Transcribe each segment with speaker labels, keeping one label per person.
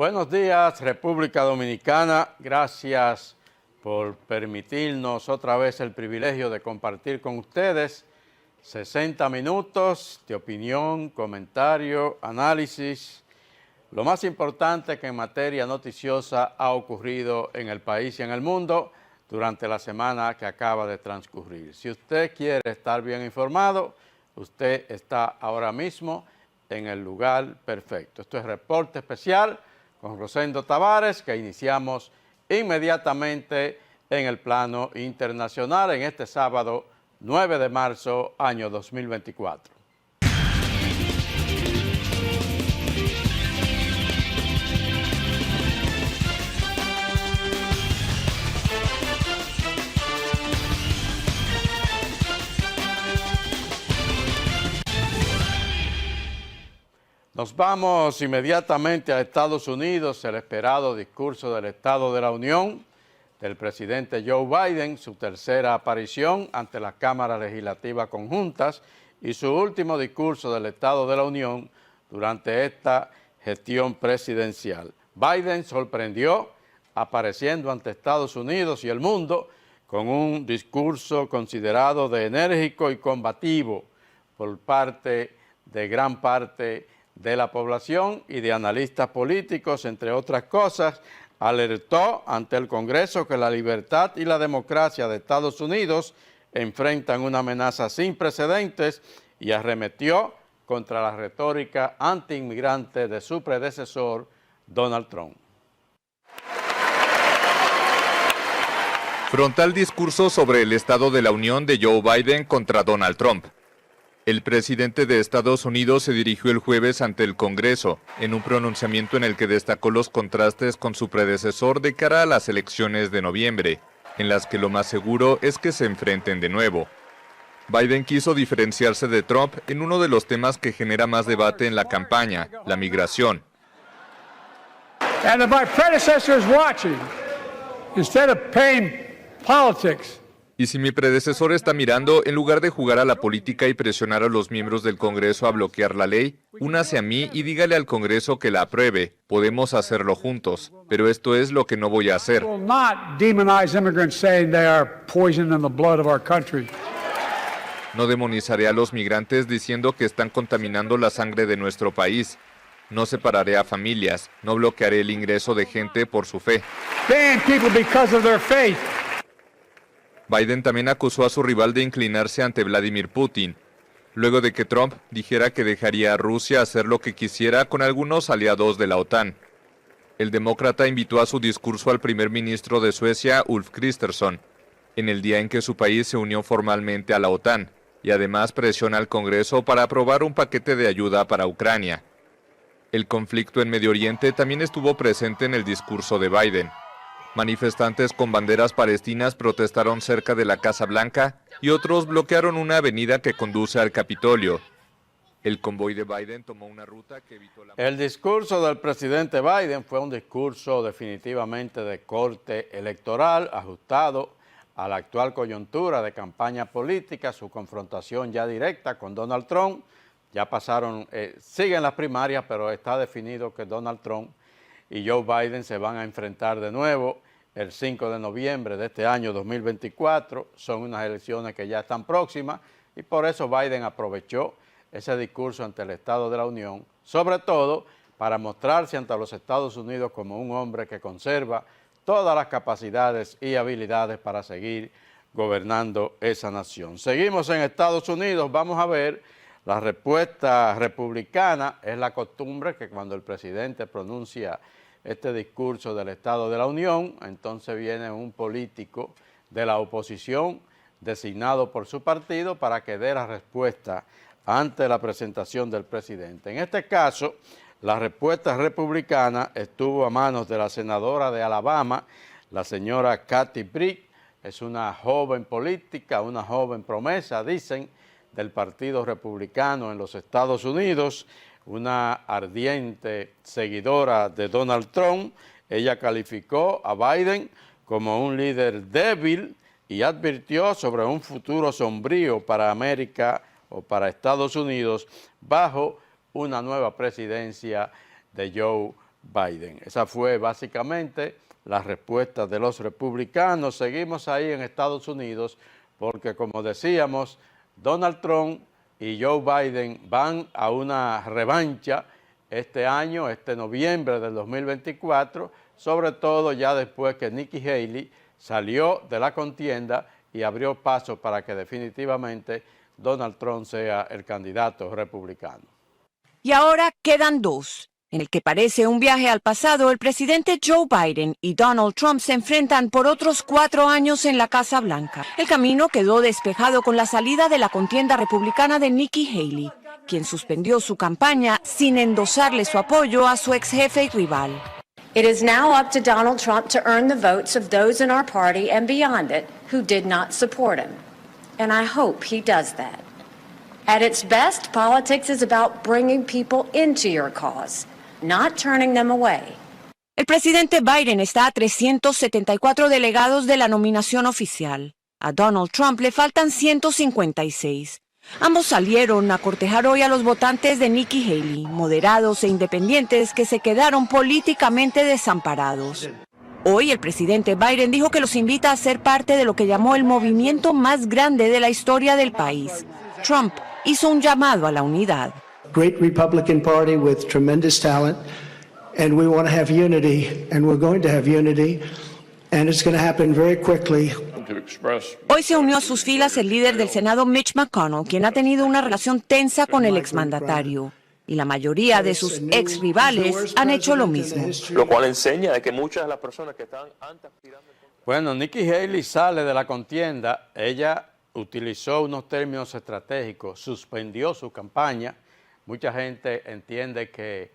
Speaker 1: Buenos días, República Dominicana. Gracias por permitirnos otra vez el privilegio de compartir con ustedes 60 minutos de opinión, comentario, análisis. Lo más importante que en materia noticiosa ha ocurrido en el país y en el mundo durante la semana que acaba de transcurrir. Si usted quiere estar bien informado, usted está ahora mismo en el lugar perfecto. Esto es Reporte Especial con Rosendo Tavares, que iniciamos inmediatamente en el plano internacional en este sábado 9 de marzo, año 2024. Nos vamos inmediatamente a Estados Unidos, el esperado discurso del Estado de la Unión del presidente Joe Biden, su tercera aparición ante las cámaras legislativas conjuntas y su último discurso del Estado de la Unión durante esta gestión presidencial. Biden sorprendió apareciendo ante Estados Unidos y el mundo con un discurso considerado de enérgico y combativo por parte de gran parte de la población y de analistas políticos, entre otras cosas. Alertó ante el Congreso que la libertad y la democracia de Estados Unidos enfrentan una amenaza sin precedentes y arremetió contra la retórica antiinmigrante de su predecesor, Donald Trump.
Speaker 2: Frontal discurso sobre el Estado de la Unión de Joe Biden contra Donald Trump. El presidente de Estados Unidos se dirigió el jueves ante el Congreso, en un pronunciamiento en el que destacó los contrastes con su predecesor de cara a las elecciones de noviembre, en las que lo más seguro es que se enfrenten de nuevo. Biden quiso diferenciarse de Trump en uno de los temas que genera más debate en la campaña, la migración.
Speaker 3: And if my predecessor is watching, instead of paying politics,
Speaker 2: y si mi predecesor está mirando, en lugar de jugar a la política y presionar a los miembros del Congreso a bloquear la ley, únase a mí y dígale al Congreso que la apruebe. Podemos hacerlo juntos, pero esto es lo que no voy a hacer. No demonizaré a los migrantes diciendo que están contaminando la sangre de nuestro país. No separaré a familias, no bloquearé el ingreso de gente por su fe. Biden también acusó a su rival de inclinarse ante Vladimir Putin, luego de que Trump dijera que dejaría a Rusia hacer lo que quisiera con algunos aliados de la OTAN. El demócrata invitó a su discurso al primer ministro de Suecia, Ulf Kristersson, en el día en que su país se unió formalmente a la OTAN, y además presiona al Congreso para aprobar un paquete de ayuda para Ucrania. El conflicto en Medio Oriente también estuvo presente en el discurso de Biden. Manifestantes con banderas palestinas protestaron cerca de la Casa Blanca y otros bloquearon una avenida que conduce al Capitolio. El convoy de Biden tomó una ruta que evitó la...
Speaker 1: El discurso del presidente Biden fue un discurso definitivamente de corte electoral, ajustado a la actual coyuntura de campaña política, su confrontación ya directa con Donald Trump. Ya pasaron, siguen las primarias, pero está definido que Donald Trump y Joe Biden se van a enfrentar de nuevo el 5 de noviembre de este año 2024. Son unas elecciones que ya están próximas y por eso Biden aprovechó ese discurso ante el Estado de la Unión, sobre todo para mostrarse ante los Estados Unidos como un hombre que conserva todas las capacidades y habilidades para seguir gobernando esa nación. Seguimos en Estados Unidos, vamos a ver la respuesta republicana. Es la costumbre que cuando el presidente pronuncia este discurso del Estado de la Unión, entonces viene un político de la oposición designado por su partido para que dé la respuesta ante la presentación del presidente. En este caso, la respuesta republicana estuvo a manos de la senadora de Alabama, la señora Kathy Britt. Es una joven política, una joven promesa, dicen, del Partido Republicano en los Estados Unidos, una ardiente seguidora de Donald Trump. Ella calificó a Biden como un líder débil y advirtió sobre un futuro sombrío para América o para Estados Unidos bajo una nueva presidencia de Joe Biden. Esa fue básicamente la respuesta de los republicanos. Seguimos ahí en Estados Unidos porque, como decíamos, Donald Trump y Joe Biden van a una revancha este año, este noviembre del 2024, sobre todo ya después que Nikki Haley salió de la contienda y abrió paso para que definitivamente Donald Trump sea el candidato republicano.
Speaker 4: Y ahora quedan dos. En el que parece un viaje al pasado, el presidente Joe Biden y Donald Trump se enfrentan por otros 4 años en la Casa Blanca. El camino quedó despejado con la salida de la contienda republicana de Nikki Haley, quien suspendió su campaña sin endosarle su apoyo a su ex jefe y rival.
Speaker 5: It is now up to Donald Trump to earn the votes of those in our party and beyond it who did not support him. And I hope he does that. At its best, politics is about bringing people into your cause, not turning them away.
Speaker 4: El presidente Biden está a 374 delegados de la nominación oficial. A Donald Trump le faltan 156. Ambos salieron a cortejar hoy a los votantes de Nikki Haley, moderados e independientes que se quedaron políticamente desamparados. Hoy el presidente Biden dijo que los invita a ser parte de lo que llamó el movimiento más grande de la historia del país. Trump hizo un llamado a la unidad.
Speaker 6: Great Republican Party with tremendous talent, and we want to have unity, and we're going to have unity, and it's going to happen very quickly.
Speaker 4: Hoy se unió a sus filas el líder del Senado Mitch McConnell, quien ha tenido una relación tensa con el exmandatario. Y la mayoría de sus ex rivales han hecho lo mismo.
Speaker 7: Lo cual enseña de que muchas de las personas que están antes aspirando...
Speaker 1: Bueno, Nikki Haley sale de la contienda. Ella utilizó unos términos estratégicos, suspendió su campaña. Mucha gente entiende que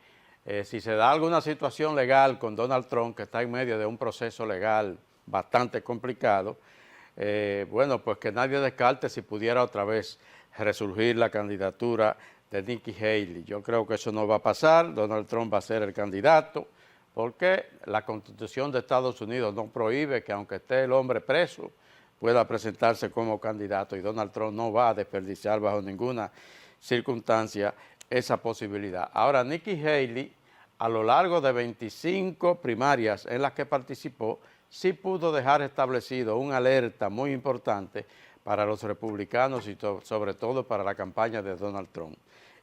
Speaker 1: si se da alguna situación legal con Donald Trump, que está en medio de un proceso legal bastante complicado, bueno, pues que nadie descarte si pudiera otra vez resurgir la candidatura de Nikki Haley. Yo creo que eso no va a pasar. Donald Trump va a ser el candidato porque la Constitución de Estados Unidos no prohíbe que, aunque esté el hombre preso, pueda presentarse como candidato, y Donald Trump no va a desperdiciar bajo ninguna circunstancia esa posibilidad. Ahora, Nikki Haley, a lo largo de 25 primarias en las que participó, sí pudo dejar establecido una alerta muy importante para los republicanos y sobre todo para la campaña de Donald Trump.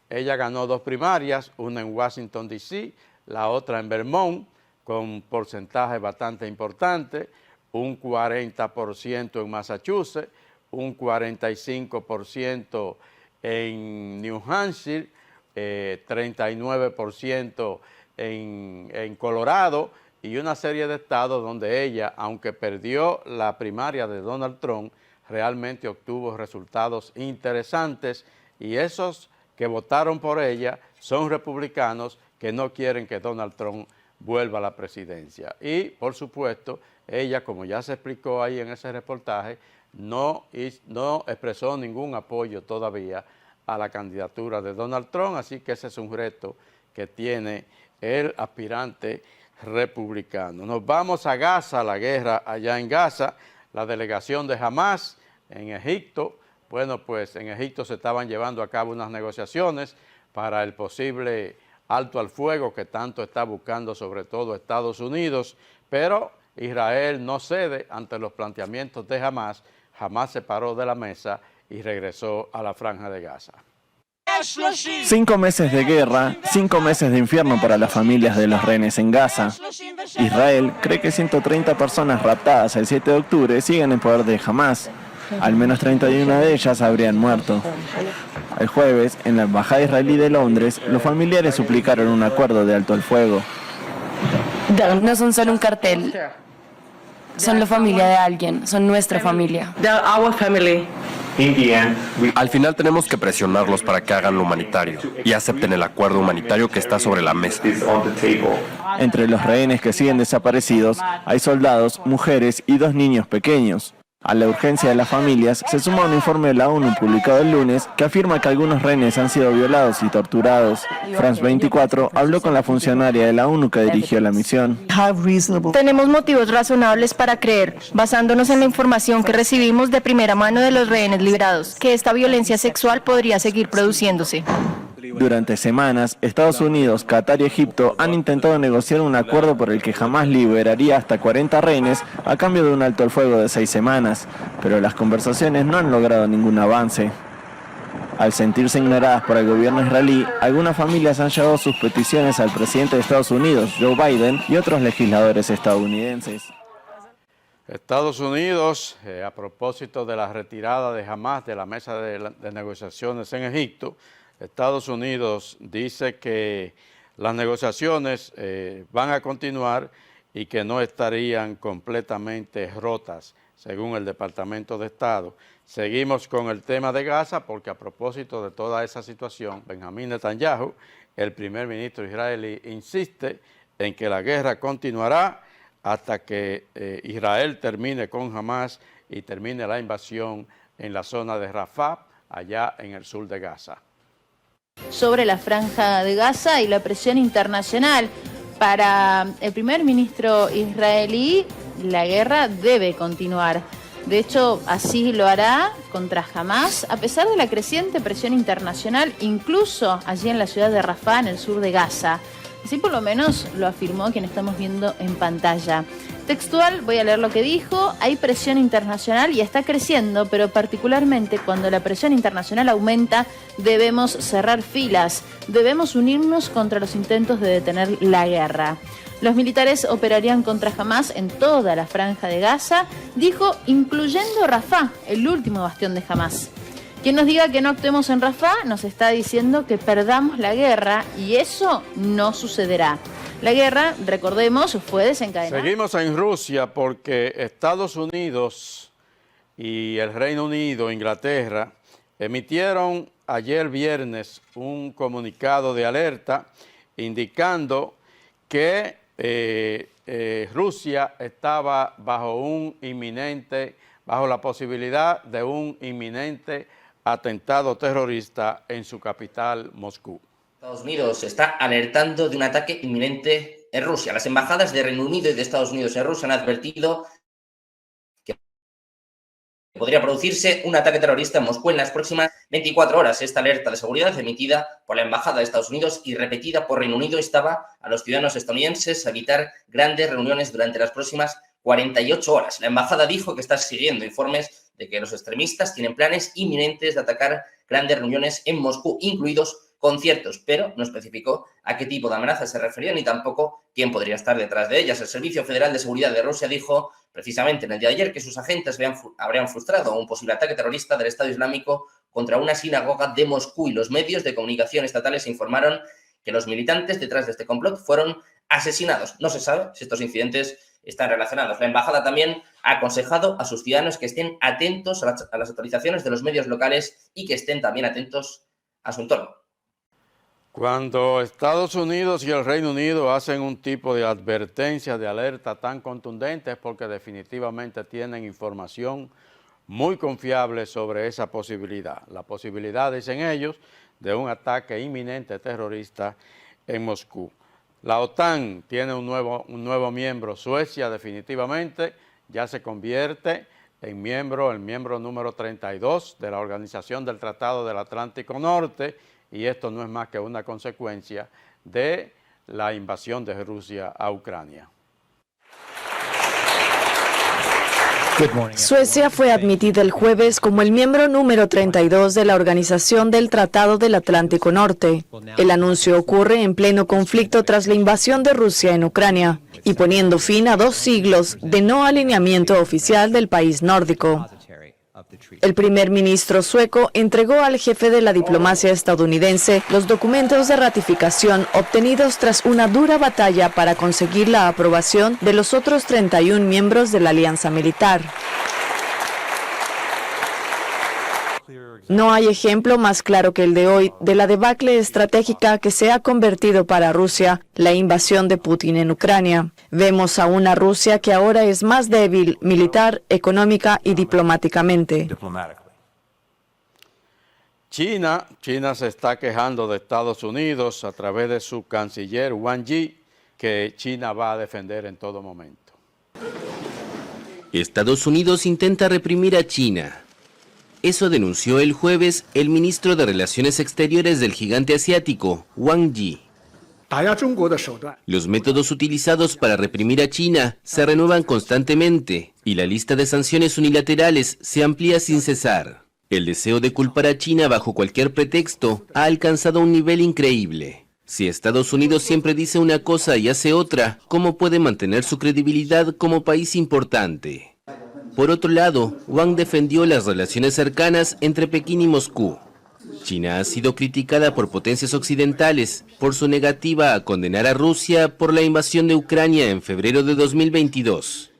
Speaker 1: Ella ganó 2 primarias, una en Washington, D.C., la otra en Vermont, con un porcentaje bastante importante, un 40% en Massachusetts, un 45% en New Hampshire, 39% en Colorado, y una serie de estados donde ella, aunque perdió la primaria de Donald Trump, realmente obtuvo resultados interesantes, y esos que votaron por ella son republicanos que no quieren que Donald Trump vuelva a la presidencia. Y, por supuesto, ella, como ya se explicó ahí en ese reportaje, no expresó ningún apoyo todavía a la candidatura de Donald Trump, así que ese es un reto que tiene el aspirante republicano. Nos vamos a Gaza, la guerra allá en Gaza, la delegación de Hamas en Egipto. Bueno, pues en Egipto se estaban llevando a cabo unas negociaciones para el posible alto al fuego que tanto está buscando sobre todo Estados Unidos, pero Israel no cede ante los planteamientos de Hamas. Hamas se paró de la mesa y regresó a la Franja de Gaza.
Speaker 8: 5 meses de guerra, 5 meses de infierno para las familias de los rehenes en Gaza. Israel cree que 130 personas raptadas el 7 de octubre siguen en poder de Hamas. Al menos 31 de ellas habrían muerto. El jueves, en la embajada israelí de Londres, los familiares suplicaron un acuerdo de alto al fuego.
Speaker 9: No son solo un cartel, son la familia de alguien, son nuestra familia.
Speaker 10: Al final tenemos que presionarlos para que hagan lo humanitario y acepten el acuerdo humanitario que está sobre la mesa.
Speaker 8: Entre los rehenes que siguen desaparecidos hay soldados, mujeres y 2 niños pequeños. A la urgencia de las familias se suma un informe de la ONU publicado el lunes que afirma que algunos rehenes han sido violados y torturados. France 24 habló con la funcionaria de la ONU que dirigió la misión.
Speaker 9: Tenemos motivos razonables para creer, basándonos en la información que recibimos de primera mano de los rehenes liberados, que esta violencia sexual podría seguir produciéndose.
Speaker 8: Durante semanas, Estados Unidos, Qatar y Egipto han intentado negociar un acuerdo por el que Hamás liberaría hasta 40 rehenes a cambio de un alto el fuego de 6 semanas, pero las conversaciones no han logrado ningún avance. Al sentirse ignoradas por el gobierno israelí, algunas familias han llevado sus peticiones al presidente de Estados Unidos, Joe Biden, y otros legisladores estadounidenses.
Speaker 1: Estados Unidos, a propósito de la retirada de Hamás de la mesa de negociaciones en Egipto, Estados Unidos dice que las negociaciones van a continuar y que no estarían completamente rotas, según el Departamento de Estado. Seguimos con el tema de Gaza porque a propósito de toda esa situación, Benjamín Netanyahu, el primer ministro israelí, insiste en que la guerra continuará hasta que Israel termine con Hamás y termine la invasión en la zona de Rafah, allá en el sur de Gaza.
Speaker 11: Sobre la franja de Gaza y la presión internacional. Para el primer ministro israelí, la guerra debe continuar. De hecho, así lo hará contra Hamás, a pesar de la creciente presión internacional, incluso allí en la ciudad de Rafah, en el sur de Gaza. Así por lo menos lo afirmó quien estamos viendo en pantalla. Textual, voy a leer lo que dijo: hay presión internacional y está creciendo, pero particularmente cuando la presión internacional aumenta, debemos cerrar filas, debemos unirnos contra los intentos de detener la guerra. Los militares operarían contra Hamás en toda la franja de Gaza, dijo, incluyendo Rafah, el último bastión de Hamás. Quien nos diga que no actuemos en Rafah nos está diciendo que perdamos la guerra y eso no sucederá. La guerra, recordemos, fue desencadenada.
Speaker 1: Seguimos en Rusia porque Estados Unidos y el Reino Unido, Inglaterra, emitieron ayer viernes un comunicado de alerta indicando que Rusia estaba bajo la posibilidad de un inminente atentado terrorista en su capital, Moscú.
Speaker 12: Estados Unidos está alertando de un ataque inminente en Rusia. Las embajadas de Reino Unido y de Estados Unidos en Rusia han advertido que podría producirse un ataque terrorista en Moscú en las próximas 24 horas. Esta alerta de seguridad emitida por la Embajada de Estados Unidos y repetida por Reino Unido instaba a los ciudadanos estadounidenses a evitar grandes reuniones durante las próximas 48 horas. La embajada dijo que está siguiendo informes de que los extremistas tienen planes inminentes de atacar grandes reuniones en Moscú, incluidos conciertos, pero no especificó a qué tipo de amenazas se refería ni tampoco quién podría estar detrás de ellas. El Servicio Federal de Seguridad de Rusia dijo precisamente en el día de ayer que sus agentes habrían frustrado un posible ataque terrorista del Estado Islámico contra una sinagoga de Moscú y los medios de comunicación estatales informaron que los militantes detrás de este complot fueron asesinados. No se sabe si estos incidentes están relacionados. La embajada también ha aconsejado a sus ciudadanos que estén atentos a las actualizaciones de los medios locales y que estén también atentos a su entorno.
Speaker 1: Cuando Estados Unidos y el Reino Unido hacen un tipo de advertencia, de alerta tan contundente, es porque definitivamente tienen información muy confiable sobre esa posibilidad. La posibilidad, dicen ellos, de un ataque inminente terrorista en Moscú. La OTAN tiene un nuevo miembro. Suecia definitivamente ya se convierte en el miembro número 32 de la Organización del Tratado del Atlántico Norte, y esto no es más que una consecuencia de la invasión de Rusia a Ucrania.
Speaker 4: Suecia fue admitida el jueves como el miembro número 32 de la Organización del Tratado del Atlántico Norte. El anuncio ocurre en pleno conflicto tras la invasión de Rusia en Ucrania y poniendo fin a 2 siglos de no alineamiento oficial del país nórdico. El primer ministro sueco entregó al jefe de la diplomacia estadounidense los documentos de ratificación obtenidos tras una dura batalla para conseguir la aprobación de los otros 31 miembros de la alianza militar. No hay ejemplo más claro que el de hoy de la debacle estratégica que se ha convertido para Rusia la invasión de Putin en Ucrania. Vemos a una Rusia que ahora es más débil militar, económica y diplomáticamente.
Speaker 1: China se está quejando de Estados Unidos a través de su canciller Wang Yi, que China va a defender en todo momento.
Speaker 13: Estados Unidos intenta reprimir a China. Eso denunció el jueves el ministro de Relaciones Exteriores del gigante asiático, Wang Yi. Los métodos utilizados para reprimir a China se renuevan constantemente y la lista de sanciones unilaterales se amplía sin cesar. El deseo de culpar a China bajo cualquier pretexto ha alcanzado un nivel increíble. Si Estados Unidos siempre dice una cosa y hace otra, ¿cómo puede mantener su credibilidad como país importante? Por otro lado, Wang defendió las relaciones cercanas entre Pekín y Moscú. China ha sido criticada por potencias occidentales por su negativa a condenar a Rusia por la invasión de Ucrania en febrero de 2022.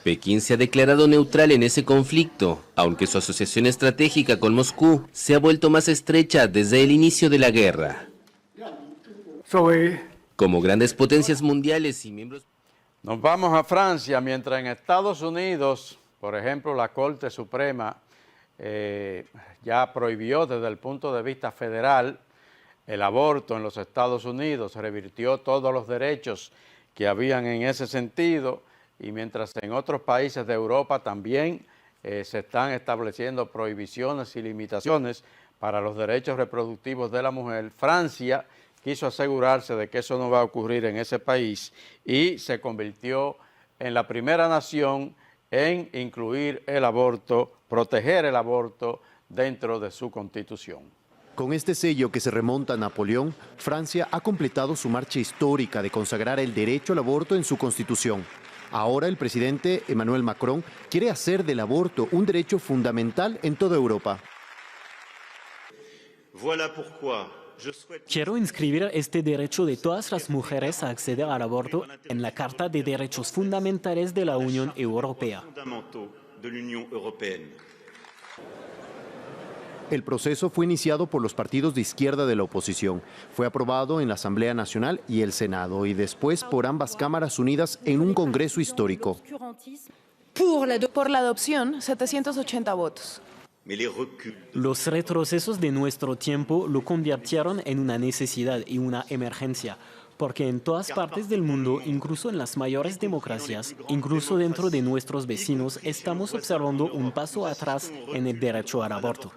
Speaker 13: Pekín se ha declarado neutral en ese conflicto, aunque su asociación estratégica con Moscú se ha vuelto más estrecha desde el inicio de la guerra. Como grandes potencias mundiales y miembros...
Speaker 1: Nos vamos a Francia, mientras en Estados Unidos, por ejemplo, la Corte Suprema ya prohibió desde el punto de vista federal el aborto en los Estados Unidos, revirtió todos los derechos que habían en ese sentido, y mientras en otros países de Europa también se están estableciendo prohibiciones y limitaciones para los derechos reproductivos de la mujer, Francia quiso asegurarse de que eso no va a ocurrir en ese país y se convirtió en la primera nación en incluir el aborto, proteger el aborto dentro de su constitución.
Speaker 14: Con este sello que se remonta a Napoleón, Francia ha completado su marcha histórica de consagrar el derecho al aborto en su constitución. Ahora el presidente Emmanuel Macron quiere hacer del aborto un derecho fundamental en toda Europa.
Speaker 15: Quiero inscribir este derecho de todas las mujeres a acceder al aborto en la Carta de Derechos Fundamentales de la Unión Europea.
Speaker 14: El proceso fue iniciado por los partidos de izquierda de la oposición. Fue aprobado en la Asamblea Nacional y el Senado y después por ambas cámaras unidas en un congreso histórico.
Speaker 16: Por la adopción, 780 votos.
Speaker 15: Los retrocesos de nuestro tiempo lo convirtieron en una necesidad y una emergencia, porque en todas partes del mundo, incluso en las mayores democracias, incluso dentro de nuestros vecinos, estamos observando un paso atrás en el derecho al aborto.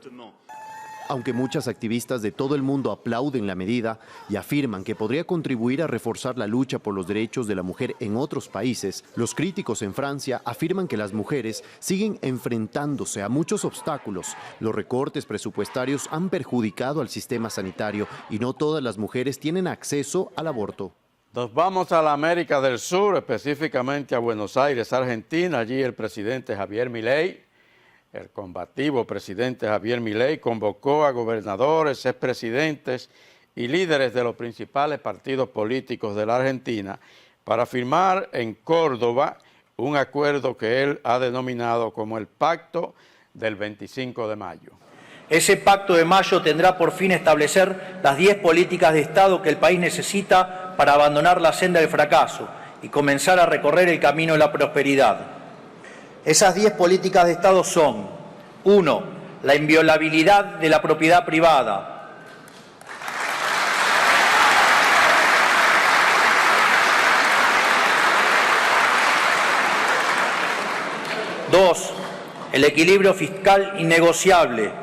Speaker 14: Aunque muchas activistas de todo el mundo aplauden la medida y afirman que podría contribuir a reforzar la lucha por los derechos de la mujer en otros países, los críticos en Francia afirman que las mujeres siguen enfrentándose a muchos obstáculos. Los recortes presupuestarios han perjudicado al sistema sanitario y no todas las mujeres tienen acceso al aborto.
Speaker 1: Nos vamos a la América del Sur, específicamente a Buenos Aires, Argentina. Allí el presidente Javier Milei, el combativo presidente Javier Milei, convocó a gobernadores, expresidentes y líderes de los principales partidos políticos de la Argentina para firmar en Córdoba un acuerdo que él ha denominado como el Pacto del 25 de mayo.
Speaker 17: Ese Pacto de Mayo tendrá por fin establecer las 10 políticas de Estado que el país necesita para abandonar la senda del fracaso y comenzar a recorrer el camino de la prosperidad. Esas 10 políticas de Estado son: 1. La inviolabilidad de la propiedad privada. 2. El equilibrio fiscal innegociable.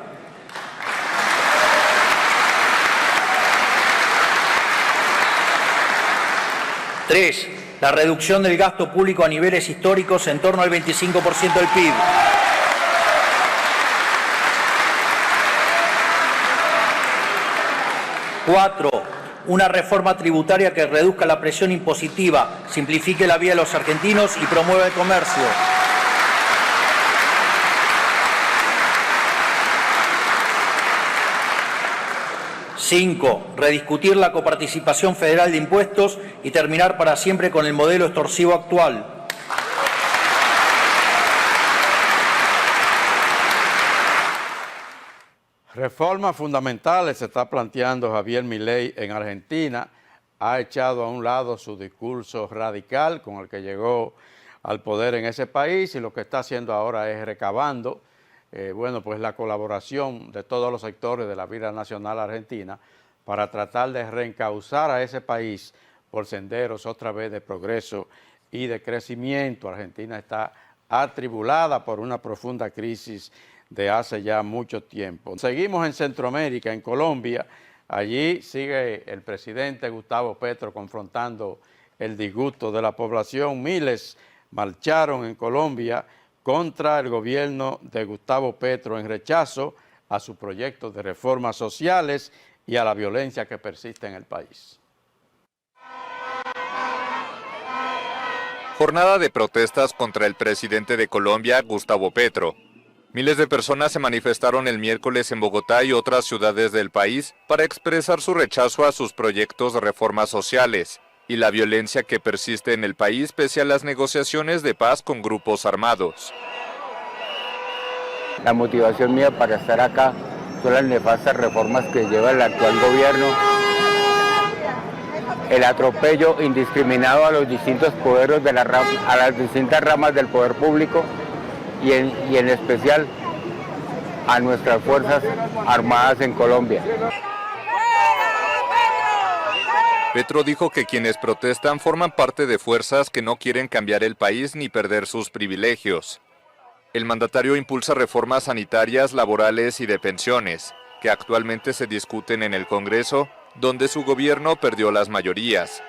Speaker 17: 3. La reducción del gasto público a niveles históricos en torno al 25% del PIB. 4. Una reforma tributaria que reduzca la presión impositiva, simplifique la vida de los argentinos y promueva el comercio. 5. Rediscutir la coparticipación federal de impuestos y terminar para siempre con el modelo extorsivo actual.
Speaker 1: Reformas fundamentales se está planteando Javier Milei en Argentina. Ha echado a un lado su discurso radical con el que llegó al poder en ese país y lo que está haciendo ahora es recabando pues la colaboración de todos los sectores de la vida nacional argentina para tratar de reencauzar a ese país por senderos otra vez de progreso y de crecimiento. Argentina está atribulada por una profunda crisis de hace ya mucho tiempo. Seguimos en Centroamérica, en Colombia. Allí sigue el presidente Gustavo Petro confrontando el disgusto de la población. Miles marcharon en Colombia contra el gobierno de Gustavo Petro en rechazo a sus proyectos de reformas sociales y a la violencia que persiste en el país.
Speaker 2: Jornada de protestas contra el presidente de Colombia, Gustavo Petro. Miles de personas se manifestaron el miércoles en Bogotá y otras ciudades del país para expresar su rechazo a sus proyectos de reformas sociales y la violencia que persiste en el país pese a las negociaciones de paz con grupos armados.
Speaker 18: La motivación mía para estar acá son las nefastas reformas que lleva el actual gobierno, el atropello indiscriminado a los distintos poderes a las distintas ramas del poder público y en especial a nuestras Fuerzas Armadas en Colombia.
Speaker 2: Petro dijo que quienes protestan forman parte de fuerzas que no quieren cambiar el país ni perder sus privilegios. El mandatario impulsa reformas sanitarias, laborales y de pensiones, que actualmente se discuten en el Congreso, donde su gobierno perdió las mayorías.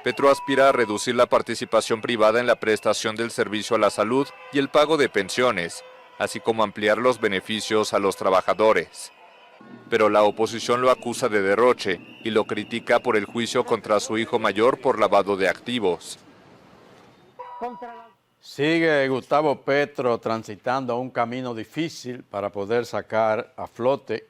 Speaker 2: Petro aspira a reducir la participación privada en la prestación del servicio a la salud y el pago de pensiones, así como ampliar los beneficios a los trabajadores. Pero la oposición lo acusa de derroche y lo critica por el juicio contra su hijo mayor por lavado de activos.
Speaker 1: Sigue Gustavo Petro transitando un camino difícil para poder sacar a flote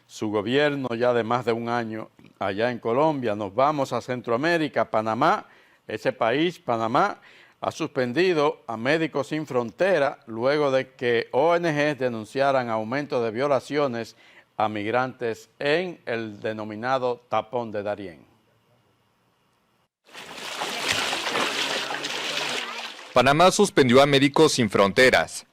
Speaker 1: su gobierno ya de más de un año allá en Colombia. Nos vamos a Centroamérica, Panamá. Ese país, Panamá, ha suspendido a Médicos Sin Frontera luego de que ONGs denunciaran aumento de violaciones a migrantes en el denominado tapón de Darién.
Speaker 2: Panamá suspendió a Médicos Sin Fronteras.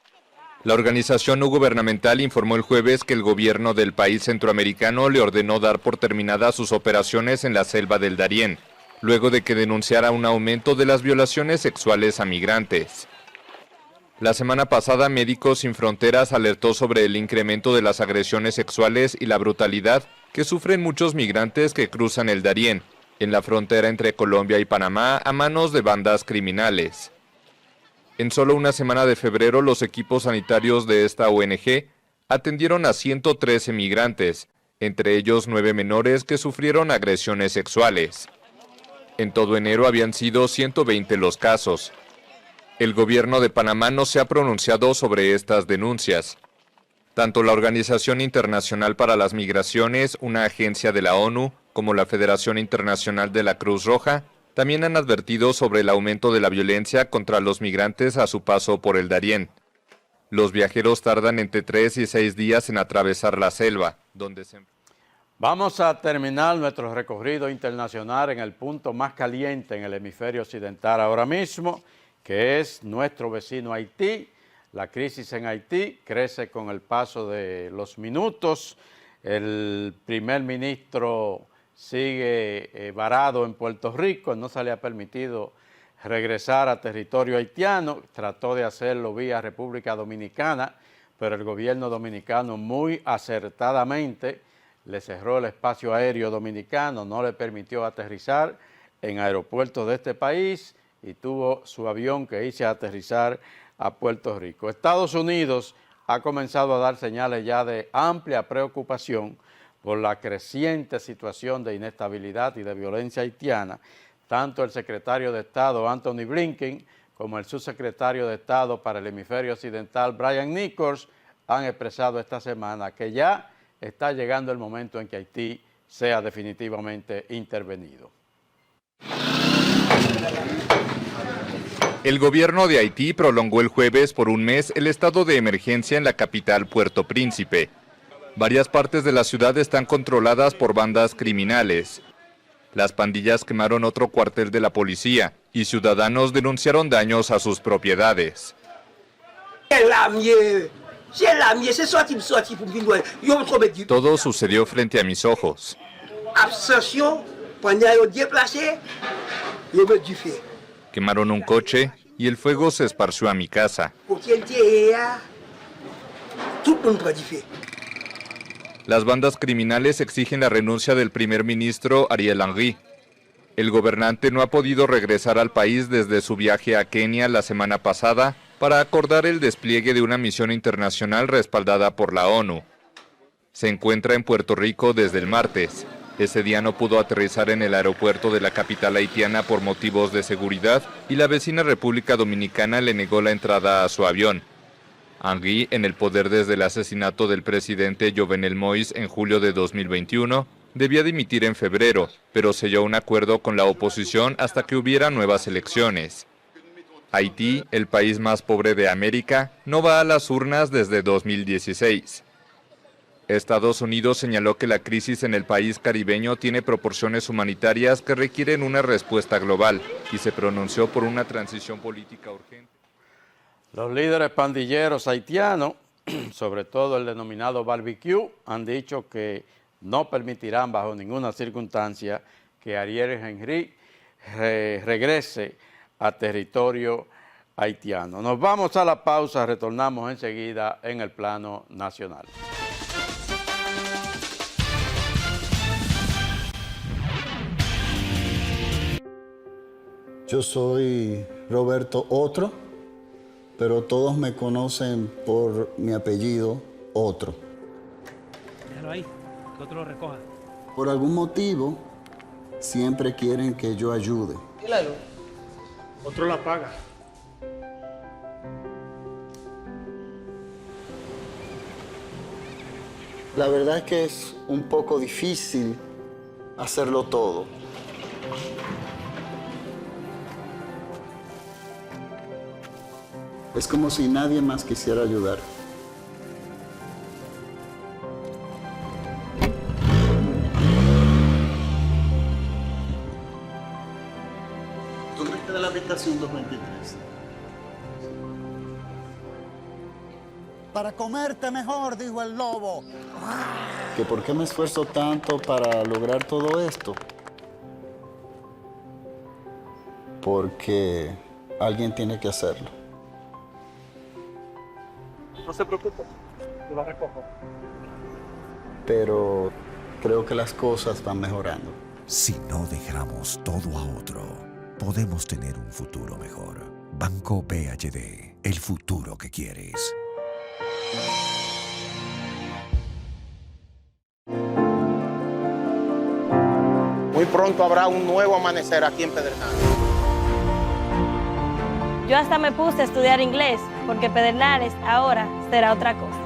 Speaker 2: La organización no gubernamental informó el jueves que el gobierno del país centroamericano le ordenó dar por terminadas sus operaciones en la selva del Darién, luego de que denunciara un aumento de las violaciones sexuales a migrantes. La semana pasada, Médicos Sin Fronteras alertó sobre el incremento de las agresiones sexuales y la brutalidad que sufren muchos migrantes que cruzan el Darién, en la frontera entre Colombia y Panamá, a manos de bandas criminales. En solo una semana de febrero, los equipos sanitarios de esta ONG atendieron a 113 migrantes, entre ellos 9 menores que sufrieron agresiones sexuales. En todo enero habían sido 120 los casos. El gobierno de Panamá no se ha pronunciado sobre estas denuncias. Tanto la Organización Internacional para las Migraciones, una agencia de la ONU, como la Federación Internacional de la Cruz Roja, también han advertido sobre el aumento de la violencia contra los migrantes a su paso por el Darién. Los viajeros tardan entre 3 y 6 días en atravesar la selva, donde se...
Speaker 1: Vamos a terminar nuestro recorrido internacional en el punto más caliente en el hemisferio occidental ahora mismo, que es nuestro vecino Haití. La crisis en Haití crece con el paso de los minutos. El primer ministro sigue varado en Puerto Rico, no se le ha permitido regresar a territorio haitiano, trató de hacerlo vía República Dominicana, pero el gobierno dominicano muy acertadamente le cerró el espacio aéreo dominicano, no le permitió aterrizar en aeropuertos de este país y tuvo su avión que hizo aterrizar a Puerto Rico. Estados Unidos ha comenzado a dar señales ya de amplia preocupación por la creciente situación de inestabilidad y de violencia haitiana. Tanto el secretario de Estado, Anthony Blinken, como el subsecretario de Estado para el hemisferio occidental, Brian Nichols, han expresado esta semana que ya está llegando el momento en que Haití sea definitivamente intervenido.
Speaker 2: El gobierno de Haití prolongó el jueves por un mes el estado de emergencia en la capital Puerto Príncipe. Varias partes de la ciudad están controladas por bandas criminales. Las pandillas quemaron otro cuartel de la policía y ciudadanos denunciaron daños a sus propiedades. Todo sucedió frente a mis ojos. Quemaron un coche y el fuego se esparció a mi casa. Las bandas criminales exigen la renuncia del primer ministro Ariel Henry. El gobernante no ha podido regresar al país desde su viaje a Kenia la semana pasada para acordar el despliegue de una misión internacional respaldada por la ONU. Se encuentra en Puerto Rico desde el martes. Ese día no pudo aterrizar en el aeropuerto de la capital haitiana por motivos de seguridad y la vecina República Dominicana le negó la entrada a su avión. Henry, en el poder desde el asesinato del presidente Jovenel Moïse en julio de 2021, debía dimitir en febrero, pero selló un acuerdo con la oposición hasta que hubiera nuevas elecciones. Haití, el país más pobre de América, no va a las urnas desde 2016. Estados Unidos señaló que la crisis en el país caribeño tiene proporciones humanitarias que requieren una respuesta global y se pronunció por una transición política urgente.
Speaker 1: Los líderes pandilleros haitianos, sobre todo el denominado barbecue, han dicho que no permitirán bajo ninguna circunstancia que Ariel Henry regrese a territorio haitiano. Nos vamos a la pausa, retornamos enseguida en el plano nacional.
Speaker 19: Yo soy Roberto Otro, pero todos me conocen por mi apellido Otro.
Speaker 20: Déjalo ahí, que otro lo recoja.
Speaker 19: Por algún motivo, siempre quieren que yo ayude.
Speaker 20: Claro. Otro la paga.
Speaker 19: La verdad es que es un poco difícil hacerlo todo. Es como si nadie más quisiera ayudar. ¿Tú crees que de la habitación 223? Para comerte mejor, dijo el lobo. ¿Que por qué me esfuerzo tanto para lograr todo esto? Porque alguien tiene que hacerlo.
Speaker 20: No se preocupe, yo la recojo.
Speaker 19: Pero creo que las cosas van mejorando.
Speaker 21: Si no dejamos todo a otro, podemos tener un futuro mejor. Banco BHD, el futuro que quieres.
Speaker 22: Muy pronto habrá un nuevo amanecer aquí en Pedernales.
Speaker 23: Yo hasta me puse a estudiar inglés, porque Pedernales ahora será otra cosa.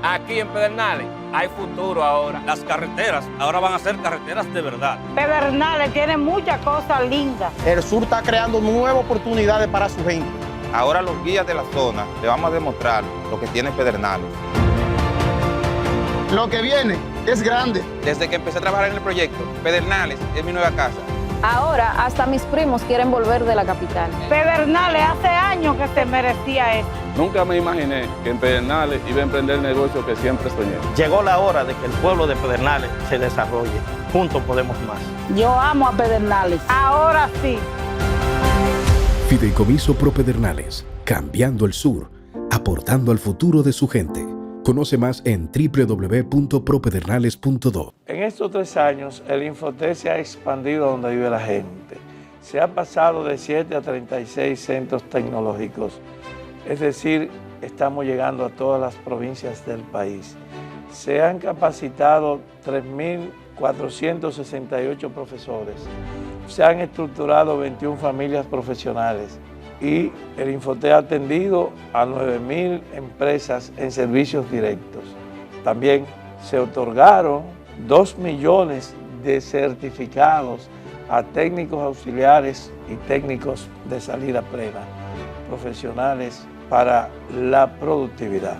Speaker 24: Aquí en Pedernales hay futuro ahora. Las carreteras ahora van a ser carreteras de verdad.
Speaker 23: Pedernales tiene muchas cosas lindas.
Speaker 22: El sur está creando nuevas oportunidades para su gente.
Speaker 25: Ahora los guías de la zona le vamos a demostrar lo que tiene Pedernales.
Speaker 22: Lo que viene es grande.
Speaker 25: Desde que empecé a trabajar en el proyecto, Pedernales es mi nueva casa.
Speaker 23: Ahora hasta mis primos quieren volver de la capital. Pedernales hace años que se merecía esto.
Speaker 26: Nunca me imaginé que en Pedernales iba a emprender el negocio que siempre soñé.
Speaker 22: Llegó la hora de que el pueblo de Pedernales se desarrolle. Juntos podemos más.
Speaker 23: Yo amo a Pedernales. Ahora sí.
Speaker 27: Fideicomiso Pro Pedernales, cambiando el sur, aportando al futuro de su gente. Conoce más en www.propedernales.do.
Speaker 28: En estos 3 años, el Infotec se ha expandido a donde vive la gente. Se ha pasado de 7 a 36 centros tecnológicos. Es decir, estamos llegando a todas las provincias del país. Se han capacitado 3.468 profesores. Se han estructurado 21 familias profesionales. Y el Infotec ha atendido a 9.000 empresas en servicios directos. También se otorgaron 2 millones de certificados a técnicos auxiliares y técnicos de salida plena, profesionales para la productividad.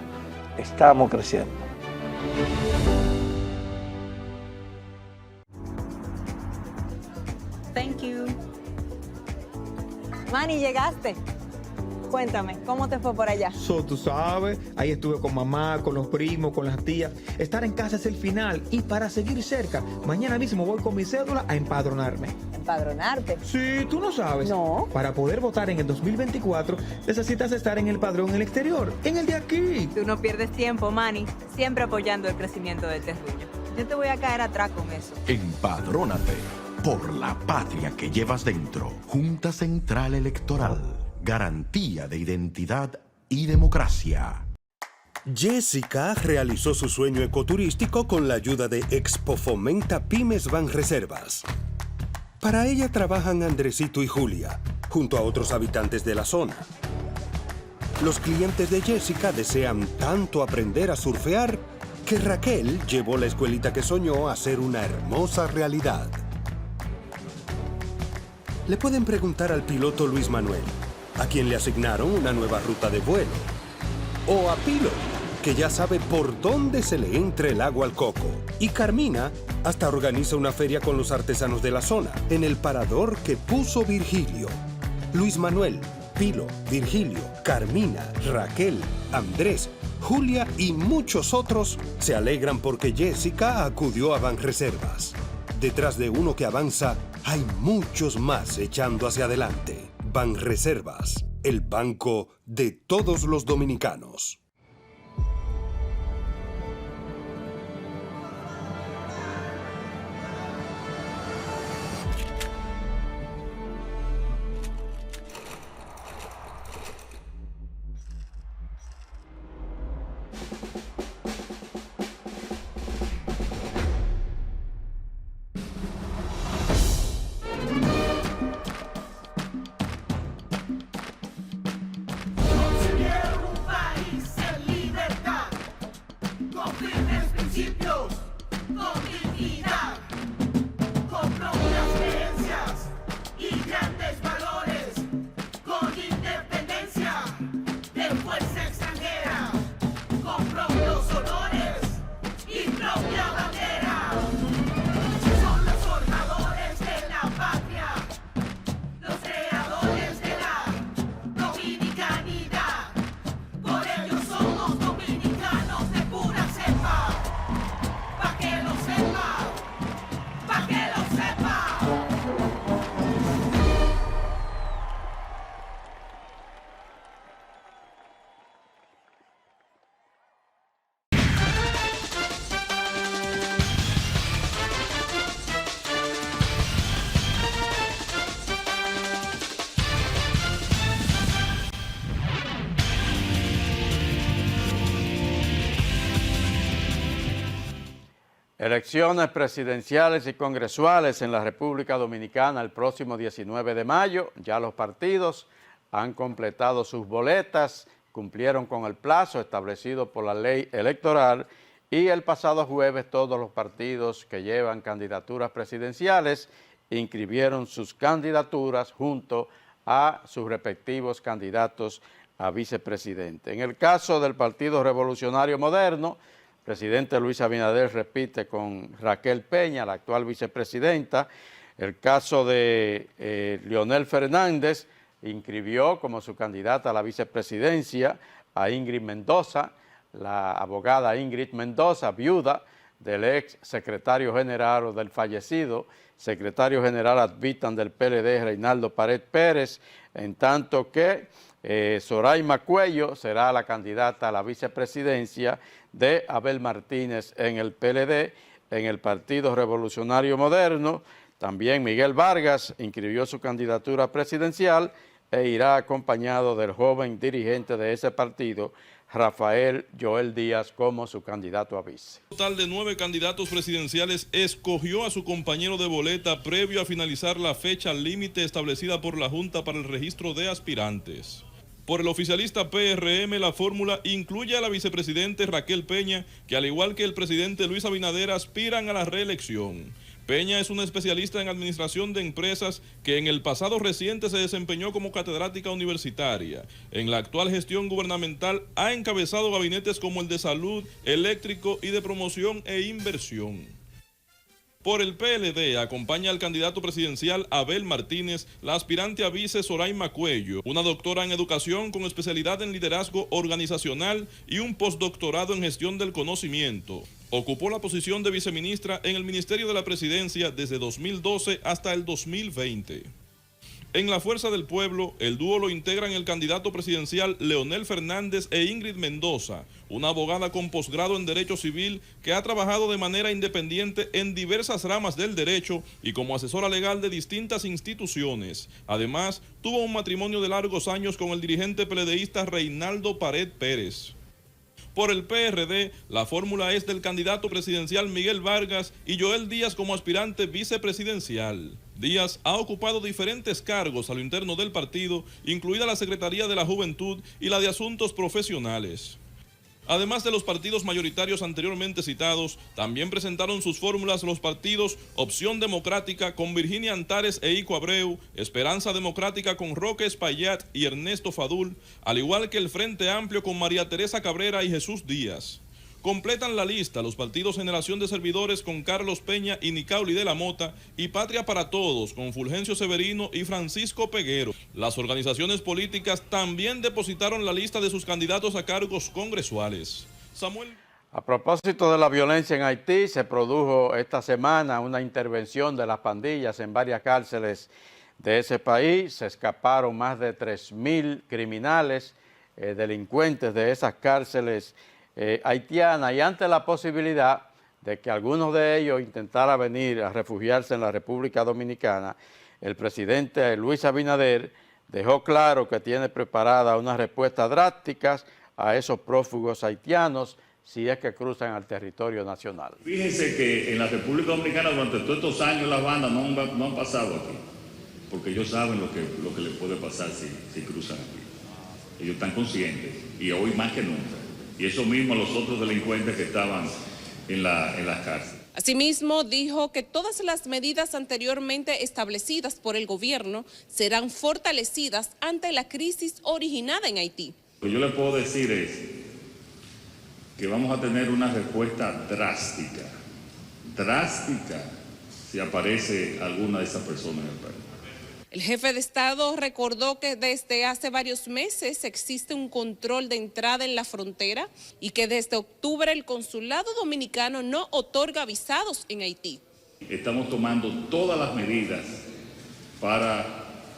Speaker 28: Estamos creciendo.
Speaker 29: Thank you. Manny, llegaste. Cuéntame, ¿cómo te fue por allá?
Speaker 30: Tú sabes, ahí estuve con mamá, con los primos, con las tías. Estar en casa es el final y para seguir cerca, mañana mismo voy con mi cédula a empadronarme.
Speaker 29: empadronarte.
Speaker 30: Sí, tú no sabes.
Speaker 29: No.
Speaker 30: Para poder votar en el 2024 necesitas estar en el padrón en el exterior, en el de aquí.
Speaker 29: Tú no pierdes tiempo, Manny, siempre apoyando el crecimiento de terruño. Yo te voy a caer atrás con eso.
Speaker 3: Empadrónate por la patria que llevas dentro. Junta Central Electoral. Garantía de identidad y democracia.
Speaker 4: Jessica realizó su sueño ecoturístico con la ayuda de Expo Fomenta Pymes Banreservas. Para ella trabajan Andresito y Julia, junto a otros habitantes de la zona. Los clientes de Jessica desean tanto aprender a surfear que Raquel llevó la escuelita que soñó a ser una hermosa realidad. Le pueden preguntar al piloto Luis Manuel, a quien le asignaron una nueva ruta de vuelo. O a Pilo, que ya sabe por dónde se le entra el agua al coco. Y Carmina hasta organiza una feria con los artesanos de la zona, en el parador que puso Virgilio. Luis Manuel, Pilo, Virgilio, Carmina, Raquel, Andrés, Julia y muchos otros se alegran porque Jessica acudió a Banreservas. Detrás de uno que avanza, hay muchos más echando hacia adelante. Banreservas, el banco de todos los dominicanos.
Speaker 1: Elecciones presidenciales y congresuales en la República Dominicana el próximo 19 de mayo. Ya los partidos han completado sus boletas, cumplieron con el plazo establecido por la ley electoral y el pasado jueves todos los partidos que llevan candidaturas presidenciales inscribieron sus candidaturas junto a sus respectivos candidatos a vicepresidente. En el caso del Partido Revolucionario Moderno, el presidente Luis Abinader repite con Raquel Peña, la actual vicepresidenta. El caso de Leonel Fernández inscribió como su candidata a la vicepresidencia a Ingrid Mendoza, la abogada Ingrid Mendoza, viuda del ex secretario general o del fallecido secretario general ad vitam del PLD, Reinaldo Pared Pérez, en tanto que Soraima Cuello será la candidata a la vicepresidencia de Abel Martínez en el PLD. En el Partido Revolucionario Moderno, también Miguel Vargas inscribió su candidatura presidencial e irá acompañado del joven dirigente de ese partido, Rafael Joel Díaz, como su candidato a vice.
Speaker 5: Un total de 9 candidatos presidenciales escogió a su compañero de boleta previo a finalizar la fecha límite establecida por la Junta para el registro de aspirantes. Por el oficialista PRM, la fórmula incluye a la vicepresidente Raquel Peña, que al igual que el presidente Luis Abinader aspiran a la reelección. Peña es una especialista en administración de empresas que en el pasado reciente se desempeñó como catedrática universitaria. En la actual gestión gubernamental ha encabezado gabinetes como el de salud, eléctrico y de promoción e inversión. Por el PLD acompaña al candidato presidencial Abel Martínez, la aspirante a vice Soraima Cuello, una doctora en educación con especialidad en liderazgo organizacional y un postdoctorado en gestión del conocimiento. Ocupó la posición de viceministra en el Ministerio de la Presidencia desde 2012 hasta el 2020. En la Fuerza del Pueblo, el dúo lo integran el candidato presidencial Leonel Fernández e Ingrid Mendoza, una abogada con posgrado en Derecho Civil que ha trabajado de manera independiente en diversas ramas del derecho y como asesora legal de distintas instituciones. Además, tuvo un matrimonio de largos años con el dirigente peledeísta Reinaldo Pared Pérez. Por el PRD, la fórmula es del candidato presidencial Miguel Vargas y Joel Díaz como aspirante vicepresidencial. Díaz ha ocupado diferentes cargos a lo interno del partido, incluida la Secretaría de la Juventud y la de Asuntos Profesionales. Además de los partidos mayoritarios anteriormente citados, también presentaron sus fórmulas los partidos Opción Democrática con Virginia Antares e Ico Abreu, Esperanza Democrática con Roque Espaillat y Ernesto Fadul, al igual que el Frente Amplio con María Teresa Cabrera y Jesús Díaz. Completan la lista los partidos Generación de Servidores con Carlos Peña y Nicauli de la Mota y Patria para Todos con Fulgencio Severino y Francisco Peguero. Las organizaciones políticas también depositaron la lista de sus candidatos a cargos congresuales. Samuel.
Speaker 1: A propósito de la violencia en Haití, se produjo esta semana una intervención de las pandillas en varias cárceles de ese país. Se escaparon más de 3.000 criminales, delincuentes de esas cárceles haitiana, y ante la posibilidad de que algunos de ellos intentara venir a refugiarse en la República Dominicana, el presidente Luis Abinader dejó claro que tiene preparada unas respuestas drásticas a esos prófugos haitianos si es que cruzan al territorio nacional.
Speaker 6: Fíjense que en la República Dominicana durante todos estos años las bandas no han pasado aquí, porque ellos saben lo que les puede pasar si cruzan aquí. Ellos están conscientes, y hoy más que nunca. Y eso mismo a los otros delincuentes que estaban en las cárceles.
Speaker 7: Asimismo, dijo que todas las medidas anteriormente establecidas por el gobierno serán fortalecidas ante la crisis originada en Haití.
Speaker 6: Lo que yo le puedo decir es que vamos a tener una respuesta drástica, si aparece alguna de esas personas en el país.
Speaker 7: El jefe de Estado recordó que desde hace varios meses existe un control de entrada en la frontera y que desde octubre el consulado dominicano no otorga visados en Haití.
Speaker 6: Estamos tomando todas las medidas para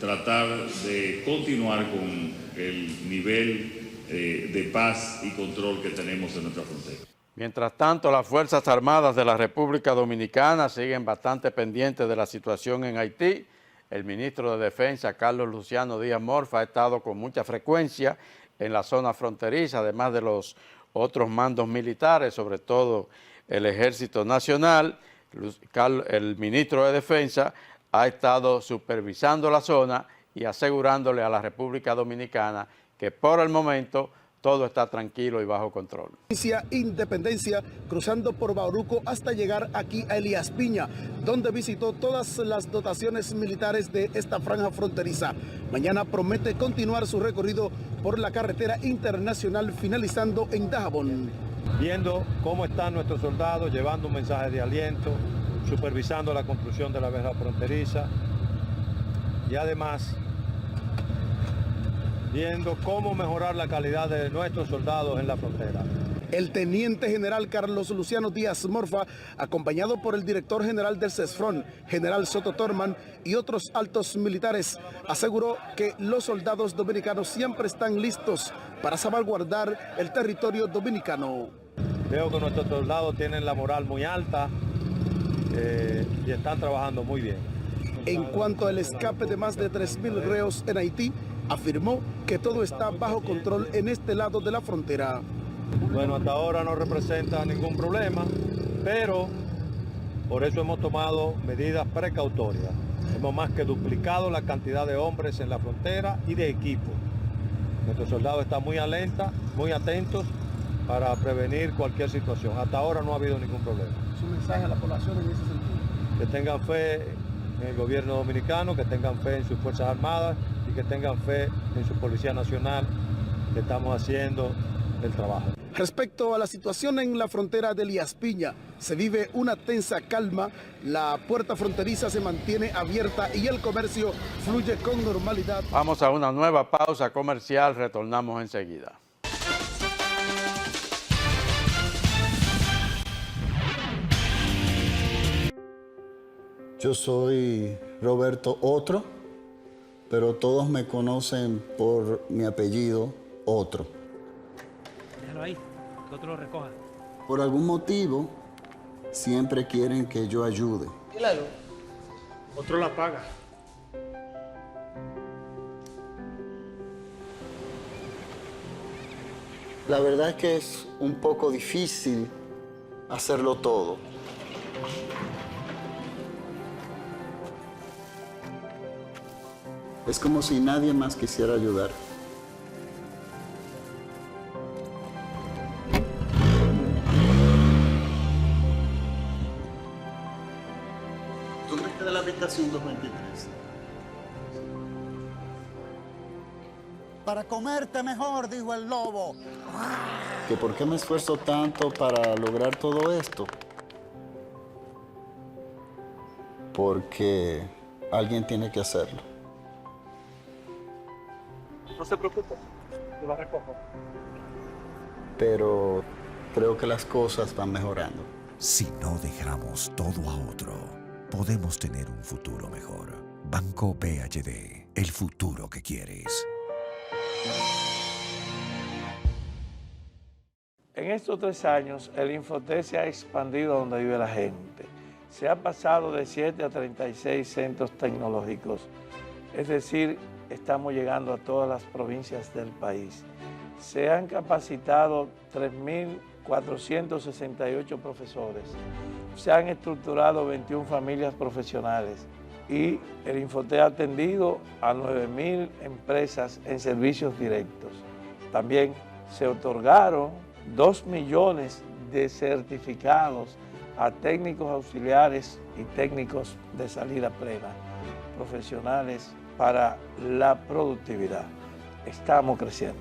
Speaker 6: tratar de continuar con el nivel de paz y control que tenemos en nuestra frontera.
Speaker 1: Mientras tanto, las Fuerzas Armadas de la República Dominicana siguen bastante pendientes de la situación en Haití. El ministro de Defensa, Carlos Luciano Díaz Morfa, ha estado con mucha frecuencia en la zona fronteriza, además de los otros mandos militares, sobre todo el Ejército Nacional. El ministro de Defensa ha estado supervisando la zona y asegurándole a la República Dominicana que por el momento todo está tranquilo y bajo control.
Speaker 8: Independencia, cruzando por Bauruco hasta llegar aquí a Elías Piña, donde visitó todas las dotaciones militares de esta franja fronteriza. Mañana promete continuar su recorrido por la carretera internacional, finalizando en Dajabón.
Speaker 9: Viendo cómo están nuestros soldados, llevando un mensaje de aliento, supervisando la construcción de la verja fronteriza y además viendo cómo mejorar la calidad de nuestros soldados en la frontera.
Speaker 8: El teniente general Carlos Luciano Díaz Morfa, acompañado por el director general del CESFRON, general Soto Torman, y otros altos militares, aseguró que los soldados dominicanos siempre están listos para salvaguardar el territorio dominicano.
Speaker 9: Veo que nuestros soldados tienen la moral muy alta y están trabajando muy bien.
Speaker 8: En cuanto al escape de más de 3.000 reos en Haití, afirmó que todo está bajo control en este lado de la frontera.
Speaker 9: Bueno, hasta ahora no representa ningún problema, pero por eso hemos tomado medidas precautorias. Hemos más que duplicado la cantidad de hombres en la frontera y de equipo. Nuestros soldados están muy alerta, muy atentos para prevenir cualquier situación. Hasta ahora no ha habido ningún problema.
Speaker 8: ¿Su mensaje a la población en ese sentido?
Speaker 9: Que tengan fe en el gobierno dominicano, que tengan fe en sus Fuerzas Armadas y que tengan fe en su Policía Nacional, que estamos haciendo el trabajo.
Speaker 8: Respecto a la situación en la frontera de Elías Piña, se vive una tensa calma, la puerta fronteriza se mantiene abierta y el comercio fluye con normalidad.
Speaker 1: Vamos a una nueva pausa comercial, retornamos enseguida.
Speaker 19: Yo soy Roberto Otro, pero todos me conocen por mi apellido Otro.
Speaker 20: Déjalo ahí, que otro lo recoja.
Speaker 19: Por algún motivo, siempre quieren que yo ayude.
Speaker 20: Claro. Otro la paga.
Speaker 19: La verdad es que es un poco difícil hacerlo todo. Es como si nadie más quisiera ayudar. ¿Tú crees que de la habitación 223? Para comerte mejor, dijo el lobo. ¿Que por qué me esfuerzo tanto para lograr todo esto? Porque alguien tiene que hacerlo.
Speaker 20: No se preocupe, yo la recojo.
Speaker 19: Pero creo que las cosas van mejorando.
Speaker 21: Si no dejamos todo a otro, podemos tener un futuro mejor. Banco BHD, el futuro que quieres.
Speaker 28: En estos 3 años, el Infoté se ha expandido donde vive la gente. Se ha pasado de 7 a 36 centros tecnológicos. Es decir, estamos llegando a todas las provincias del país. Se han capacitado 3.468 profesores. Se han estructurado 21 familias profesionales. Y el Infoté ha atendido a 9.000 empresas en servicios directos. También se otorgaron 2 millones de certificados a técnicos auxiliares y técnicos de salida plena, profesionales para la productividad. Estamos creciendo.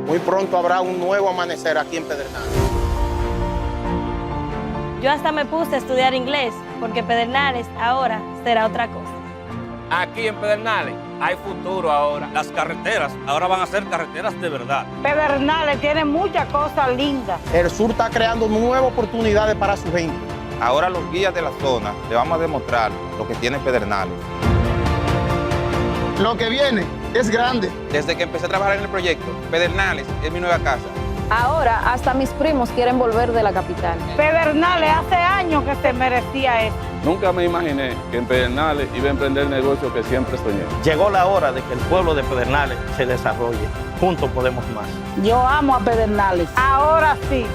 Speaker 25: Muy pronto habrá un nuevo amanecer aquí en Pedernales.
Speaker 23: Yo hasta me puse a estudiar inglés, porque Pedernales ahora será otra cosa.
Speaker 24: Aquí en Pedernales hay futuro ahora. Las carreteras ahora van a ser carreteras de verdad.
Speaker 23: Pedernales tiene muchas cosas lindas.
Speaker 25: El sur está creando nuevas oportunidades para su gente. Ahora los guías de la zona le vamos a demostrar lo que tiene Pedernales.
Speaker 8: Lo que viene es grande.
Speaker 25: Desde que empecé a trabajar en el proyecto, Pedernales es mi nueva casa.
Speaker 23: Ahora hasta mis primos quieren volver de la capital. Pedernales hace años que se merecía esto.
Speaker 26: Nunca me imaginé que en Pedernales iba a emprender el negocio que siempre soñé.
Speaker 22: Llegó la hora de que el pueblo de Pedernales se desarrolle. Juntos podemos más.
Speaker 23: Yo amo a Pedernales. Ahora sí.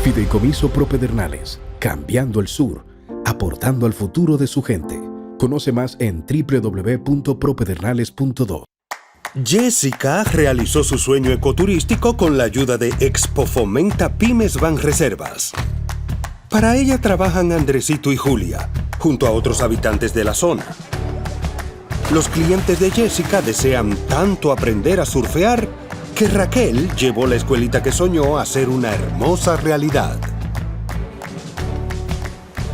Speaker 27: Fideicomiso Pro Pedernales, cambiando el sur, aportando al futuro de su gente. Conoce más en www.propedernales.do.
Speaker 4: Jessica realizó su sueño ecoturístico con la ayuda de Expo Fomenta Pymes Banreservas. Para ella trabajan Andresito y Julia, junto a otros habitantes de la zona. Los clientes de Jessica desean tanto aprender a surfear que Raquel llevó la escuelita que soñó a ser una hermosa realidad.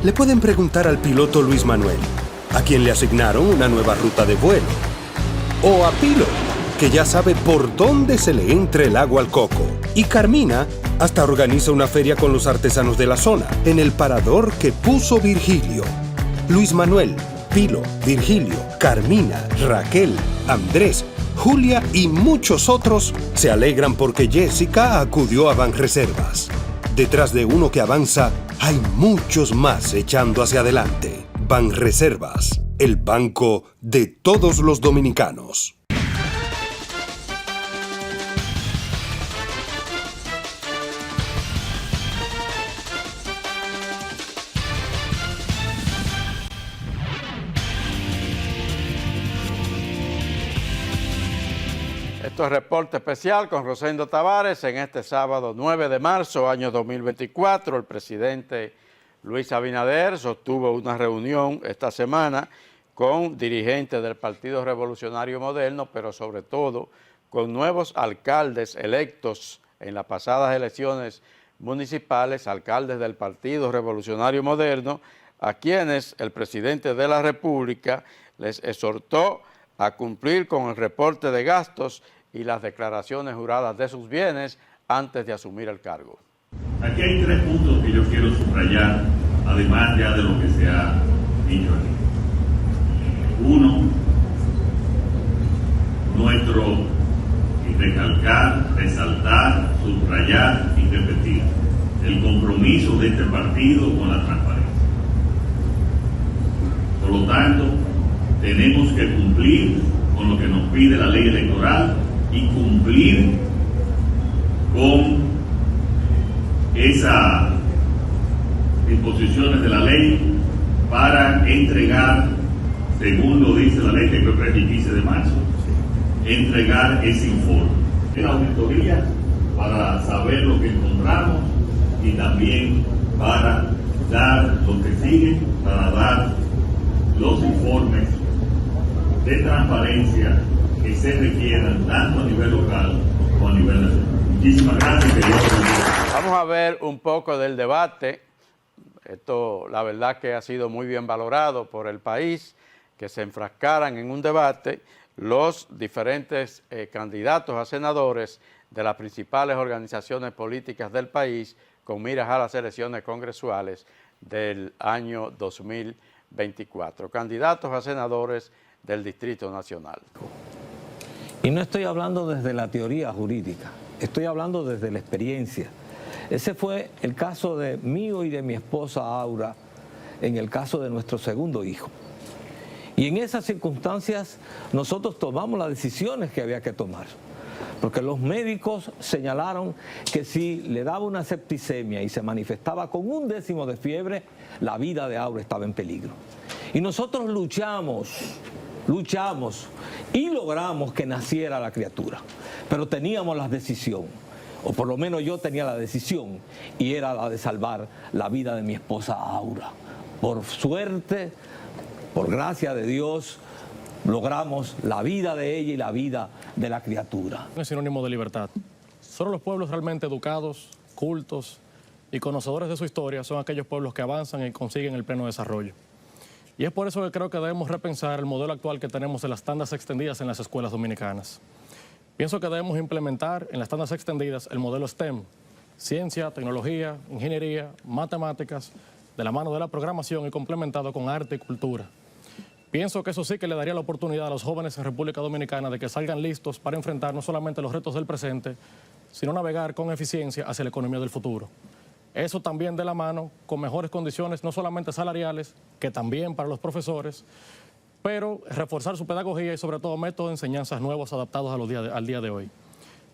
Speaker 4: Le pueden preguntar al piloto Luis Manuel, a quien le asignaron una nueva ruta de vuelo. O a Pilo, que ya sabe por dónde se le entra el agua al coco. Y Carmina hasta organiza una feria con los artesanos de la zona, en el parador que puso Virgilio. Luis Manuel, Pilo, Virgilio, Carmina, Raquel, Andrés, Julia y muchos otros se alegran porque Jessica acudió a Banreservas. Detrás de uno que avanza, hay muchos más echando hacia adelante. Banreservas, el banco de todos los dominicanos.
Speaker 1: Esto es Reporte Especial con Rosendo Tavares. En este sábado 9 de marzo, año 2024, el presidente Luis Abinader sostuvo una reunión esta semana con dirigentes del Partido Revolucionario Moderno, pero sobre todo con nuevos alcaldes electos en las pasadas elecciones municipales, alcaldes del Partido Revolucionario Moderno, a quienes el presidente de la República les exhortó a cumplir con el reporte de gastos y las declaraciones juradas de sus bienes antes de asumir el cargo.
Speaker 6: Aquí hay 3 puntos que yo quiero subrayar, además ya de lo que se ha dicho aquí. 1, recalcar, resaltar, subrayar y repetir el compromiso de este partido con la transparencia. Por lo tanto, tenemos que cumplir con lo que nos pide la ley electoral y cumplir con esas disposiciones de la ley para entregar, según lo dice la ley, que creo que es el 15 de marzo, entregar ese informe de la auditoría para saber lo que encontramos y también para dar lo que sigue, para dar los informes de transparencia que se requieran tanto a nivel local como a nivel nacional. Muchísimas gracias.
Speaker 1: Vamos a ver un poco del debate. Esto, la verdad que ha sido muy bien valorado por el país, que se enfrascaran en un debate los diferentes candidatos a senadores de las principales organizaciones políticas del país con miras a las elecciones congresuales del año 2024. Candidatos a senadores del Distrito Nacional.
Speaker 2: Y no estoy hablando desde la teoría jurídica, estoy hablando desde la experiencia. Ese fue el caso de mío y de mi esposa Aura en el caso de nuestro segundo hijo. Y en esas circunstancias nosotros tomamos las decisiones que había que tomar. Porque los médicos señalaron que si le daba una septicemia y se manifestaba con 1/10 de fiebre, la vida de Aura estaba en peligro. Y nosotros luchamos y logramos que naciera la criatura. Pero teníamos la decisión, o por lo menos yo tenía la decisión, y era la de salvar la vida de mi esposa Aura. Por suerte, por gracia de Dios, logramos la vida de ella y la vida de la criatura.
Speaker 10: Es sinónimo de libertad. Solo los pueblos realmente educados, cultos y conocedores de su historia son aquellos pueblos que avanzan y consiguen el pleno desarrollo. Y es por eso que creo que debemos repensar el modelo actual que tenemos de las tandas extendidas en las escuelas dominicanas. Pienso que debemos implementar en las tandas extendidas el modelo STEM, ciencia, tecnología, ingeniería, matemáticas, de la mano de la programación y complementado con arte y cultura. Pienso que eso sí que le daría la oportunidad a los jóvenes en República Dominicana de que salgan listos para enfrentar no solamente los retos del presente, sino navegar con eficiencia hacia la economía del futuro. Eso también de la mano con mejores condiciones, no solamente salariales, que también para los profesores, pero reforzar su pedagogía y sobre todo métodos de enseñanzas nuevos adaptados al día de hoy.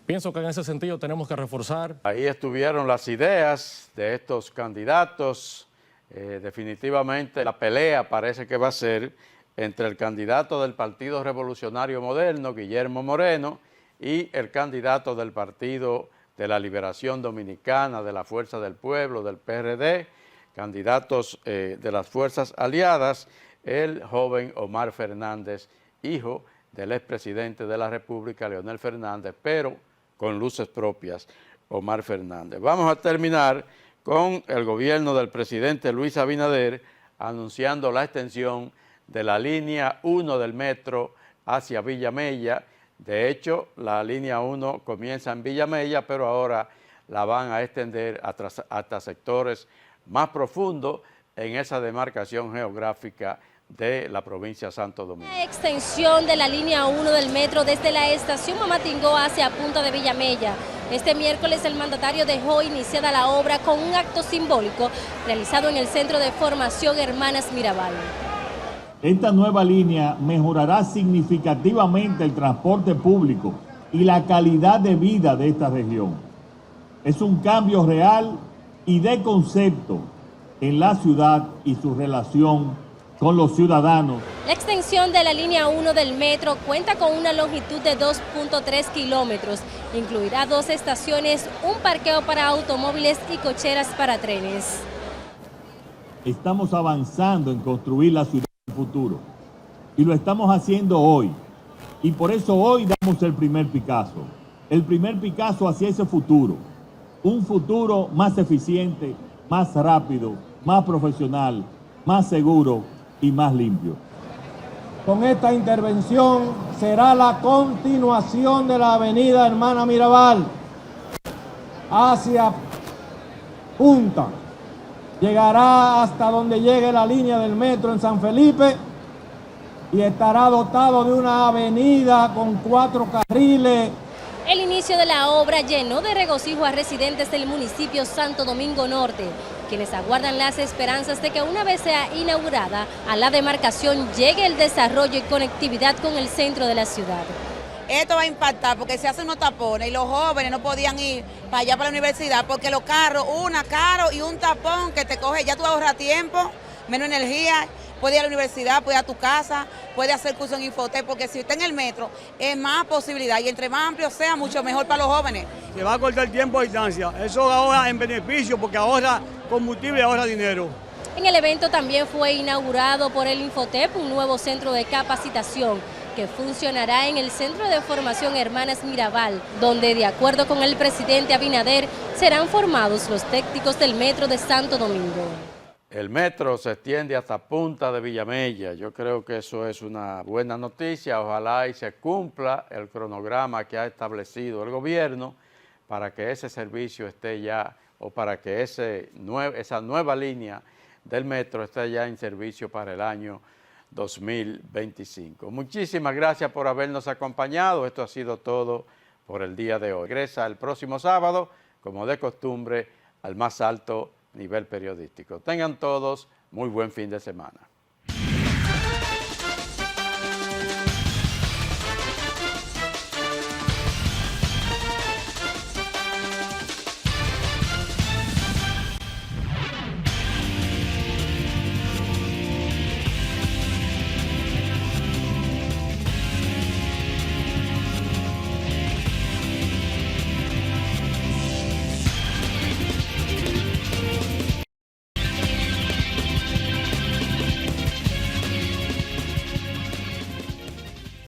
Speaker 10: Pienso que en ese sentido tenemos que reforzar.
Speaker 1: Ahí estuvieron las ideas de estos candidatos. Definitivamente la pelea parece que va a ser entre el candidato del Partido Revolucionario Moderno, Guillermo Moreno, y el candidato del Partido de la Liberación Dominicana, de la Fuerza del Pueblo, del PRD, candidatos de las fuerzas aliadas, el joven Omar Fernández, hijo del expresidente de la República, Leonel Fernández, pero con luces propias, Omar Fernández. Vamos a terminar con el gobierno del presidente Luis Abinader anunciando la extensión de la línea 1 del metro hacia Villamella. De hecho, la línea 1 comienza en Villamella, pero ahora la van a extender hasta sectores más profundos en esa demarcación geográfica de la provincia de Santo Domingo.
Speaker 11: La extensión de la línea 1 del metro desde la estación Mamatingó hacia Punta de Villamella. Este miércoles el mandatario dejó iniciada la obra con un acto simbólico realizado en el Centro de Formación Hermanas Mirabal.
Speaker 12: Esta nueva línea mejorará significativamente el transporte público y la calidad de vida de esta región. Es un cambio real y de concepto en la ciudad y su relación con los ciudadanos.
Speaker 11: La extensión de la línea 1 del metro cuenta con una longitud de 2.3 kilómetros. Incluirá 2 estaciones, un parqueo para automóviles y cocheras para trenes.
Speaker 12: Estamos avanzando en construir la ciudad del futuro y lo estamos haciendo hoy. Y por eso hoy damos el primer Picasso hacia ese futuro. Un futuro más eficiente, más rápido, más profesional, más seguro y más limpio.
Speaker 3: con esta intervención será la continuación de la avenida Hermana Mirabal hacia Punta. Llegará hasta donde llegue la línea del metro en San Felipe y estará dotado de una avenida con 4 carriles.
Speaker 11: El inicio de la obra llenó de regocijo a residentes del municipio Santo Domingo Norte, quienes aguardan las esperanzas de que una vez sea inaugurada, a la demarcación llegue el desarrollo y conectividad con el centro de la ciudad.
Speaker 5: Esto va a impactar porque se hacen unos tapones y los jóvenes no podían ir para allá para la universidad porque los carros, caro y un tapón que te coge, ya tú ahorras tiempo, menos energía. Puede ir a la universidad, puede ir a tu casa, puede hacer curso en Infotec, porque si está en el metro es más posibilidad y entre más amplio sea, mucho mejor para los jóvenes.
Speaker 13: Se va a cortar tiempo a distancia, eso ahorra en beneficio porque ahorra combustible y ahorra dinero.
Speaker 11: En el evento también fue inaugurado por el Infotep un nuevo centro de capacitación que funcionará en el Centro de Formación Hermanas Mirabal, donde de acuerdo con el presidente Abinader serán formados los técnicos del metro de Santo Domingo.
Speaker 1: El metro se extiende hasta Punta de Villamella. Yo creo que eso es una buena noticia. Ojalá y se cumpla el cronograma que ha establecido el gobierno para que ese servicio esté ya, o para que esa nueva línea del metro esté ya en servicio para el año 2025. Muchísimas gracias por habernos acompañado. Esto ha sido todo por el día de hoy. Regresa el próximo sábado, como de costumbre, al más alto nivel periodístico. Tengan todos muy buen fin de semana.